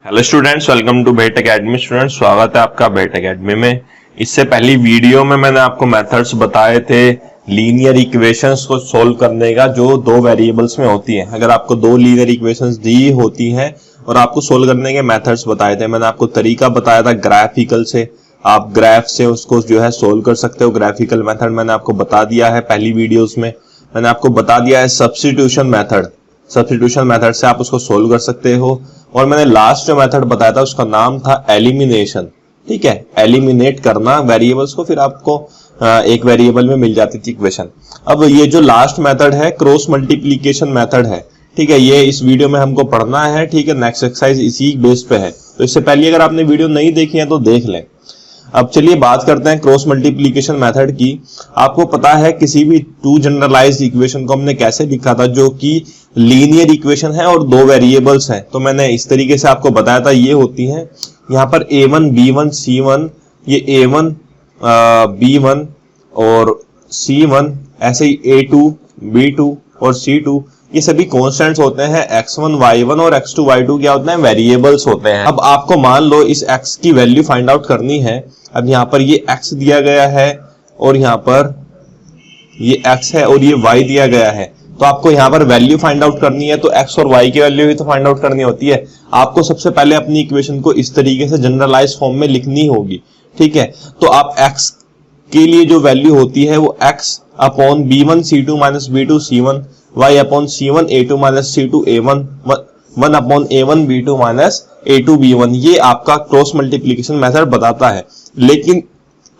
Hello students, welcome to Bet Academy. Students, स्वागत है आपका बेट एकेडमी में। इससे पहली वीडियो में मैंने आपको मेथड्स बताए थे लीनियर इक्वेशंस को सोल्व करने का, जो दो वेरिएबल्स में होती है। अगर आपको दो लीनियर इक्वेशंस दी होती हैं और आपको सोल्व करने के मेथड्स बताए थे, मैंने आपको तरीका बताया था ग्राफिकल से, आप ग्राफ से उसको जो है सोल्व कर सकते हो। ग्राफिकल मेथड मैंने आपको बता दिया है पहली वीडियोस में। मैंने आपको बता दिया है सब्स्टिट्यूशन मेथड, सब्स्टिट्यूशन मेथड से आप उसको सोल्व कर सकते हो। और मैंने लास्ट जो मेथड बताया था उसका नाम था एलिमिनेशन। ठीक है, एलिमिनेट करना वेरिएबल्स को, फिर आपको एक वेरिएबल में मिल जाती थी इक्वेशन। अब ये जो लास्ट मेथड है क्रॉस मल्टीप्लीकेशन मेथड है। ठीक है, ये इस वीडियो में हमको पढ़ना है। ठीक है, नेक्स्ट एक्सरसाइज इसी बेस पे है, तो इससे पहले अगर आपने वीडियो नहीं देखी है तो देख लें। अब चलिए बात करते हैं क्रॉस मल्टीप्लीकेशन मेथड की। आपको पता है किसी भी टू जनरलाइज्ड इक्वेशन को हमने कैसे लिखा था, जो कि लीनियर इक्वेशन है और दो वेरिएबल्स हैं। तो मैंने इस तरीके से आपको बताया था, ये होती हैं यहाँ पर a1 b1 c1, ये a1 b1 और c1, ऐसे ही a2 b2 और c2, ये सभी कॉन्स्टेंट्स होते हैं। x1 y1 और x2 y2 क्या होते हैं, वेरिएबल्स होते हैं। अब आपको मान लो इस x की वैल्यू फाइंड आउट करनी है। अब यहाँ पर ये x दिया गया है और यहाँ पर ये x है और ये y दिया गया है, तो आपको यहाँ पर वैल्यू फाइंड आउट करनी है। तो x और y की वैल्यू ही तो फाइंड आउट करनी होती है। आपको सबसे पहले अपनी इक्वेशन को इस तरीके से जनरलाइज फॉर्म में लिखनी होगी। ठीक है, तो आप x के लिए जो वैल्यू होती है वो x upon b1 c2 minus b2 c1, y upon c1 a2 minus c2 a1, 1 upon a1 b2 minus a2 b1, ये आपका क्रॉस मल्टीप्लीकेशन मेथड बताता है। लेकिन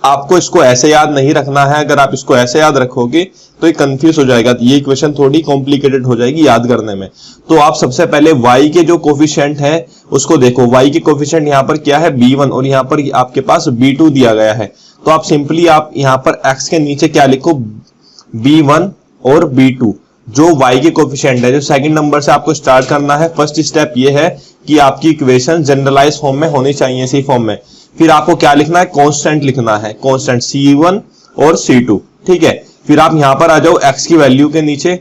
आपको इसको ऐसे याद नहीं रखना है। अगर आप इसको ऐसे याद रखोगे तो ये कंफ्यूज हो जाएगा, ये इक्वेशन थोड़ी कॉम्प्लिकेटेड हो जाएगी याद करने में। तो आप सबसे पहले y के जो कोफिशिएंट है उसको देखो। y के कोफिशिएंट यहाँ पर क्या है, b1, और यहाँ पर आपके पास b2 दिया गया है। तो आप सिंपली आप यहाँ पर x के नीचे क्या लिखो, b1 और b2, जो y के कोफिशिएंट है। जो सेकंड नंबर से आपको स्टार्ट करना है। फर्स्ट स्टेप ये है कि आपकी इक्वेशन जनरलाइज फॉर्म में होनी चाहिए, इसी फॉर्म में। फिर आपको क्या लिखना है, कांस्टेंट लिखना है, कांस्टेंट c1 और c2। ठीक है, फिर आप यहां पर आ जाओ x की वैल्यू के नीचे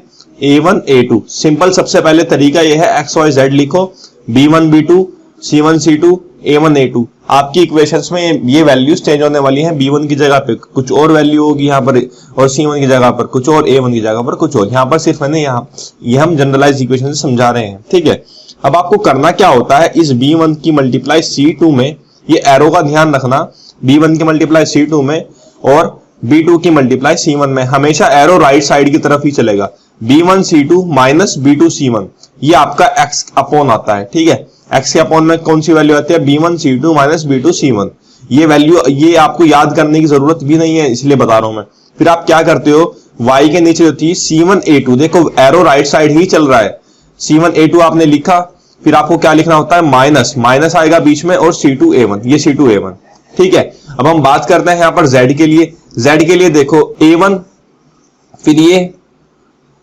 a1 a2। सिंपल सबसे पहले तरीका यह है, x y z लिखो, b1 b2 c1 c2 a1 a2। आपकी इक्वेशंस में ये वैल्यूज चेंज होने वाली हैं। b1 की जगह पे कुछ और वैल्यू होगी यहाँ पर, और c1 की जगह पर कुछ और, a1 की जगह पर कुछ और। यहाँ पर सिर्फ मैंने ये हम जनरलाइज इक्वेशन से समझा रहे हैं। ठीक है, अब आपको करना क्या होता है, इस b1 की मल्टीप्लाई c2 में, ये एरो का ध्यान रखना, b1 की मल्टीप्लाई c2 में और b2 की मल्टीप्लाई c1 में, हमेशा एरो राइट साइड की तरफ ही चलेगा। b1 c2 minus b2 c1, ये आपका x अपॉन आता है। ठीक है, x के अपॉन में कौन सी वैल्यू आती है, b1 c2 minus b2 c1। ये वैल्यू, ये आपको याद करने की जरूरत भी नहीं है, इसलिए बता रहा हूं मैं। फिर आप क्या करते हो, y के नीचे जो थी c1 a2, देखो एरो राइट साइड ही चल रहा है। c1 a2 आपने लिखा, फिर आपको क्या लिखना होता है, माइनस, माइनस आएगा बीच में, और c2 a1, ये c2 a1। ठीक है, अब हम बात करते हैं यहाँ पर z के लिए। z के लिए देखो a1, फिर ये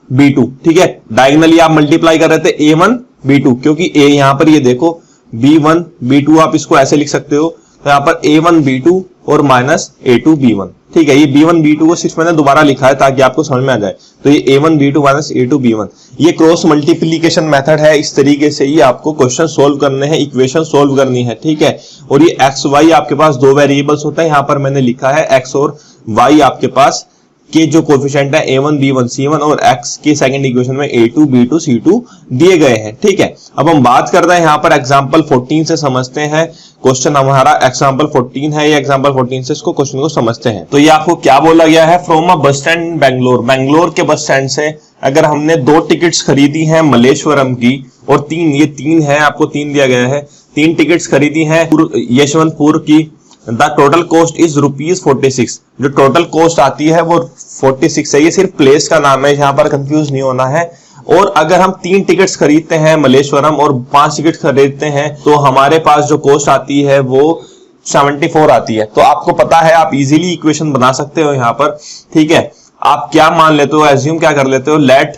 b2। ठीक है, डायगोनली आप मल्टीप्लाई कर रहे थे a1 b2, क्योंकि a यहाँ पर ये देखो b1 b2, आप इसको ऐसे लिख सकते हो। तो यहाँ पर a1 b2 और माइनस a2 b1। ठीक है, ये b1 b2 को सिर्फ मैंने दोबारा लिखा है ताकि आपको समझ में आ जाए। तो ये a1 b2 minus a2 b1, ये क्रॉस मल्टीप्लीकेशन मेथड है। इस तरीके से ही आपको क्वेश्चन सोल्व करने हैं, इक्वेशन सोल्व करनी है। ठीक है, और ये x y आपके पास दो वेरिएबल्स होता है। यहाँ पर मैंने लिखा है x और y आपके पास के जो कोफिशिएंट है a1 b1 c1, और x के सेकंड इक्वेशन में a2 b2 c2 दिए गए हैं। ठीक है, अब हम बात करते हैं यहाँ पर एग्जांपल 14 से समझते हैं। क्वेश्चन हमारा एग्जांपल 14 है, ये एग्जांपल 14 से इसको क्वेश्चन को समझते हैं। तो ये आपको क्या बोला गया है, from a bus stand in Bangalore, Bangalore के बस स्टैंड से अगर हमने 2 टिकट्स खरीदी हैं मलेश्वरम की, और 3, ये 3 है, आपको 3 दिया गया है, 3 टिकट्स खरीदी हैं यशवंतपुर की। The total cost is ₹46। जो टोटल कॉस्ट आती है वो 46 है। ये सिर्फ प्लेस का नाम है, यहाँ पर कंफ्यूज नहीं होना है। और अगर हम 3 टिकट्स खरीदते हैं मलेश्वरम और 5 टिकट खरीदते हैं, तो हमारे पास जो कॉस्ट आती है वो 74 आती है। तो आपको पता है, आप इजीली इक्वेशन बना सकते हो यहाँ पर। ठीक है, आप क्या मान लेते हो, एज्यूम क्या कर लेते हो, let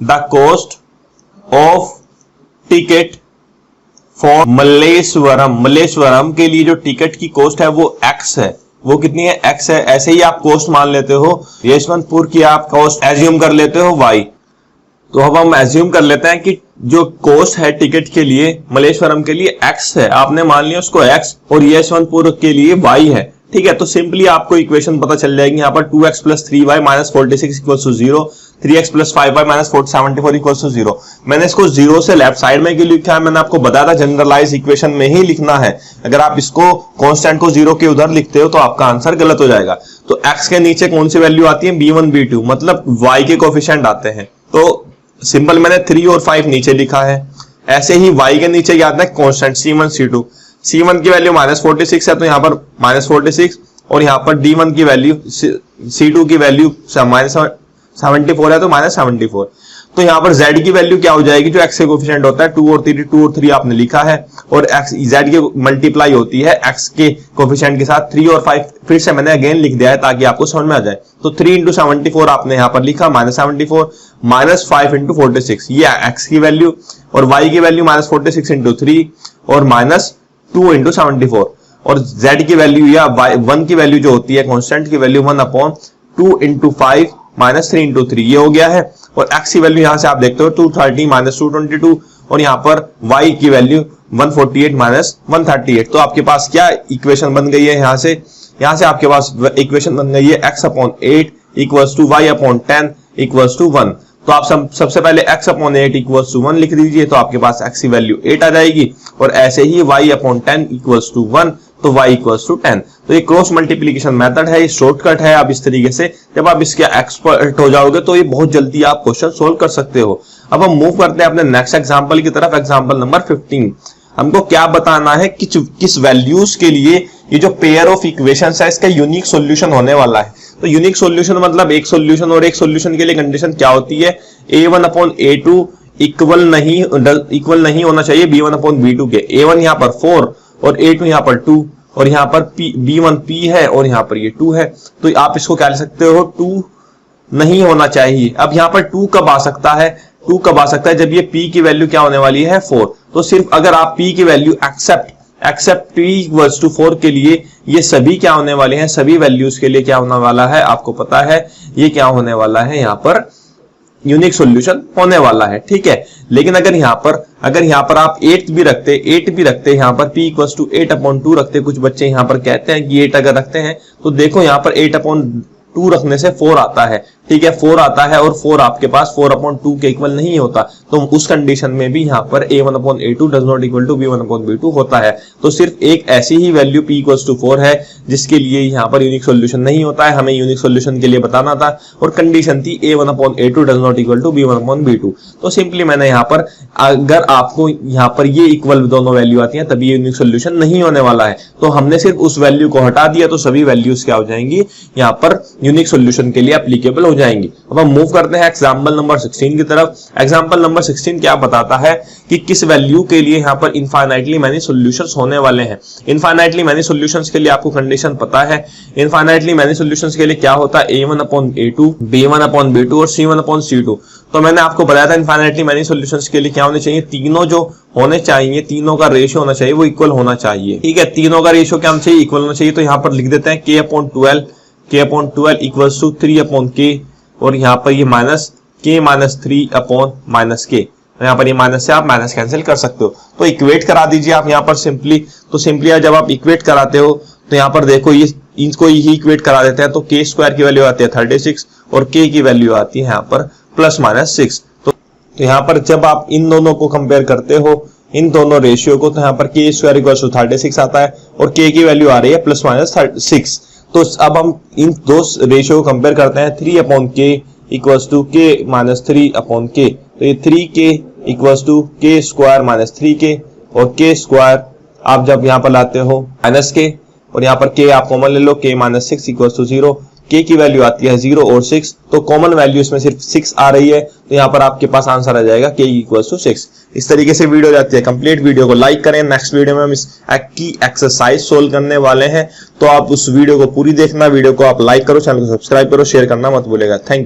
the cost of ticket for Malleshwaram, Malleshwaram के लिए जो टिकट की कॉस्ट है वो x है। वो कितनी है, x है। ऐसे ही आप कॉस्ट मान लेते हो, यशवंतपुर की आप कॉस्ट एज्यूम कर लेते हो y। तो अब हम एज्यूम कर लेते हैं कि जो कॉस्ट है टिकट के लिए मलेश्वरम के लिए x है, आपने मान लिया उसको x और यशवंतपुर के लिए y है, ठीक है। तो सिंपली आपको इक्वेशन पता चल जाएगी यहाँ पर 2x + 3y - 46 = 0, 3x + 5y - 74 = 0। मैंने इसको 0 से लेफ्ट साइड में क्यों लिखा है, मैंने आपको बताया था जनरलाइज इक्वेशन में ही लिखना है। अगर आप इसको कांस्टेंट को 0 के उधर लिखते हो तो आपका आंसर गलत हो जाएगा। तो x के नीचे कौन सी वैल्यू आती है, b1 b2, मतलब y के कोफिशिएंट आते हैं। तो सिंपल मैंने 3 और 5 नीचे लिखा है। ऐसे ही y के नीचे क्या आता है, कांस्टेंट c1 c2। c1 की वैल्यू -46 है तो यहाँ पर -46, और यहाँ पर d1 की वैल्यू c2 की वैल्यू -74 है तो -74। तो यहाँ पर z की वैल्यू क्या हो जाएगी, जो x के कोफिशिएंट होता है 2 और 3 आपने लिखा है, और x z की मल्टीप्लाई होती है x के कोफिशिएंट के साथ 3 और 5 फिर से मैंने अगेन लिख दिया है ताकि आपको समझ में आ जाए। तो 3 × 74 आपने यहाँ पर लिखा -74 -5 × 46, ये x की वैल्यू, और y की वैल्यू -46 × 3 और -2 × 74, और z की वैल्यू या 1 की वैल्यू जो होती है कांस्टेंट की वैल्यू 1/2 × 5 -3 × 3, ये हो गया है। और x की वैल्यू यहां से आप देखते हो 230 -222, और यहाँ पर y की वैल्यू 148 -138। तो आपके पास क्या इक्वेशन बन गई है, यहां से आपके पास इक्वेशन बन गई है x/8 = y/10 = 1। तो आप सबसे पहले x/8 = 1 लिख दीजिए, तो आपके पास x की वैल्यू 8 आ जाएगी, और ऐसे ही y/10 = 1, तो y = 10। तो ये क्रॉस मल्टीप्लिकेशन मेथड है, ये शॉर्टकट है। आप इस तरीके से जब आप इसके एक्सपर्ट हो जाओगे तो ये बहुत जल्दी आप क्वेश्चन सोल्व कर सकते हो। अब हम मूव करते हैं अपने नेक्स्ट एग्जांपल की तरफ, एग्जांपल नंबर 15। हमको क्या बताना है कि किस वैल्यूज के लिए ये जो पेयर ऑफ इक्वेशंस है इसका यूनिक सॉल्यूशन होने वाला है। तो यूनिक सॉल्यूशन मतलब एक सॉल्यूशन, और एक सॉल्यूशन के लिए कंडीशन क्या होती है, a1/a2 इक्वल नहीं होना चाहिए b1/b2 के। a1 यहाँ पर 4 और a2 यहाँ पर 2, और यहाँ पर b1 p है और यहाँ पर ये 2 है। तो आप इसको क्या ले सकते हो, 2 नहीं होना चाहिए। अब यहाँ पर 2 कब आ सकता है, 2 कब आ सकता है, जब ये p की वैल्यू क्या होने वाली है, 4। तो सिर्फ अगर आप p की वैल्यू एक्सेप्ट p = 4 के लिए ये सभी क्या होने वाले हैं, सभी वैल्यूज के लिए क्या होने वाला है, आपको पता है ये क्या होने वाला है, यहाँ पर यूनिक सॉल्यूशन होने वाला है, ठीक है। लेकिन अगर यहाँ पर आप 8 भी रखते यहाँ पर p = 8/2 रखते, कुछ बच्चे यहाँ पर कहते हैं कि 8 अगर रखते हैं तो देखो यहाँ पर 8/2 रखने से 4 आता है, ठीक है, 4 आता है, और 4 आपके पास 4/2 के इक्वल नहीं होता। तो उस कंडीशन में भी यहाँ पर a1/a2 does not equal to b1/b2 होता है। तो सिर्फ एक ऐसी ही वैल्यू p = 4 है जिसके लिए यहाँ पर यूनिक सॉल्यूशन नहीं होता है, हमें यूनिक सॉल्यूशन के लिए बताना था, और कंडीशन थी a1/a2 does not equal to b1/b2। तो सिंपली मैंने यहाँ पर, अगर आपको यहाँ पर ये इक्वल दोनों वैल्यू आती हैं तभी यूनिक सॉल्यूशन नहीं होने वाला है। तो हमने सिर्फ उस वैल्यू को हटा दिया तो सभी वैल्यूज क्या हो जाएंगी, यहाँ पर यूनिक सॉल्यूशन के लिए एप्लीकेबल हो जाएंगी। अब हम मूव करते हैं एग्जांपल नंबर 16 की तरफ। एग्जांपल नंबर 16 क्या बताता है कि किस वैल्यू के लिए यहाँ पर इनफाइनाइटली मैनी सॉल्यूशंस होने वाले हैं। इनफाइनाइटली मैनी सॉल्यूशंस के लिए आपको कंडीशन पता है, इनफाइनाइटली मैनी सॉल्यूशंस के लिए क्या होता है, a1/a2 b1/b2 और c1/c2। तो मैंने आपको बताया था इनफाइनाइटली मैनी सॉल्यूशंस के लिए क्या होने चाहिए, तीनों जो होने चाहिए, तीनों का रेशियो होना चाहिए वो इक्वल होना चाहिए, ठीक है। तीनों का रेशियो क्या होना चाहिए, इक्वल होना चाहिए। तो यहाँ पर लिख देते हैं k/12 = 3/k, और यहाँ पर ये -k-3/-k, यहाँ पर ये माइनस से आप माइनस कैंसिल कर सकते हो। तो इक्वेट करा दीजिए आप यहाँ पर सिंपली। तो सिंपली जब आप इक्वेट कराते हो तो यहाँ पर देखो ये इनको ही इक्वेट करा देते हैं, तो k² की वैल्यू आती है 36 और k की वैल्यू आती है यहाँ पर +-6। तो यहाँ पर जब आप इन दोनों को कंपेयर करते हो, इन दोनों रेशियो को, तो यहाँ पर k² = 36 आता है और k की वैल्यू आ रही है +-6। तो अब हम इन दो रेशियो को कंपेयर करते हैं, 3/k = k-3/k। तो ये 3k = k² - 3k, और k² आप जब यहाँ पर लाते हो -k, और यहाँ पर k आप कॉमन ले लो, k - 6 = 0। k की वैल्यू आती है 0 और 6, तो कॉमन वैल्यू इसमें सिर्फ 6 आ रही है, तो यहाँ पर आपके पास आंसर आ जाएगा k = 6। इस तरीके से वीडियो जाती है कंप्लीट। वीडियो को लाइक करें। नेक्स्ट वीडियो में हम इस की एक्सरसाइज सोल्व करने वाले हैं, तो आप उस वीडियो को पूरी देखना। वीडियो को आप लाइक करो, चैनल को सब्सक्राइब करो, शेयर करना मत भूलेगा। Thank you.